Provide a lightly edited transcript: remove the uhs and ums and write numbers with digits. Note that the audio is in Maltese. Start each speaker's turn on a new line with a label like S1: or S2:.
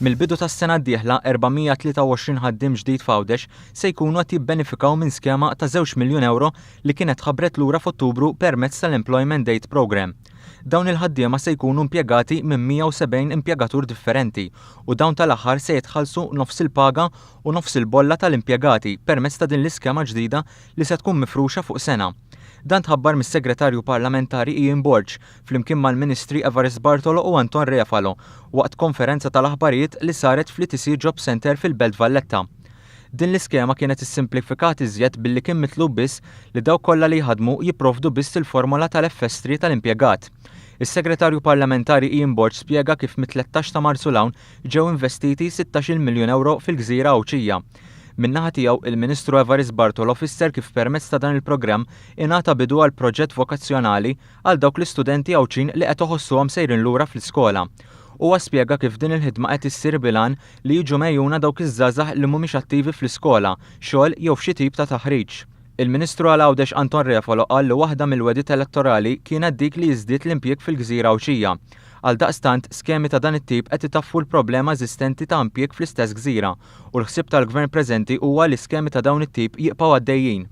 S1: Mill-bidu tas-sena d-dieħla 423 ħaddiem ġdid f'Għawdex se jkunu qed jibbenefikaw minn skema ta' €2 miljun li kienet ħabbret lura f'Ottubru permezz tal-Employment Date Programme. Dawn il-ħaddiema se jkunu impjegati minn 170 impjegatur differenti u dawn tal-aħħar se jitħallsu nofs il-paga u nofs il-bolla tal-impjegati permezz ta' din l-iskema ġdida li se tkun mifruxa fuq sena. Dan tħabbar mis-Segretarju Parlamentari Ian Borg flimkien mal-Ministri Evarist Bartolo u Anton Refalo waqt konferenza tal-aħbarijiet li saret fl-ITC Job Center fil-Belt Valletta. Din l-iskema kienet issimplifikat iżjed billi kien mitlub biss li dawk kollha li jħadmu jipprovdu biss il-formola tal-FS3 tal-impjegat. Is-Segretarju Parlamentari Ian Borg spjega kif mit-13 ta' Marzu l-hawn ġew investiti €16 miljun fil-Gżira Awċija. Min-naħa tiegħu il-Ministru Evarist Bartolo fisser kif permezz ta' dan il-programm ingħata bidu għal proġett vokazzjonali għal dawk l-istudenti Awċin li qed iħossuhom sejrin lura fl-iskola. Huwa spjega kif din il-ħidma qed issir bilan li jiġu mejjuna dawk iż-żgħażagħ li mhumiex attivi fl-iskola, xogħol jew f'xi tip ta' taħriġ. Il-Ministru għal Għawdex Anton Refalo qal li waħda mill-wedit elettorali kienet dik li jiżdied l-impjieg fil-Gżira Awċija. Għaldaqstant, skemi ta' dan it-tip qed itaffu l-problema eżistenti ta' impjieg fl-istess gżira u l-ħsieb tal-Gvern preżenti huwa li skemi ta' dawn it-tip jibqgħu għaddejjin.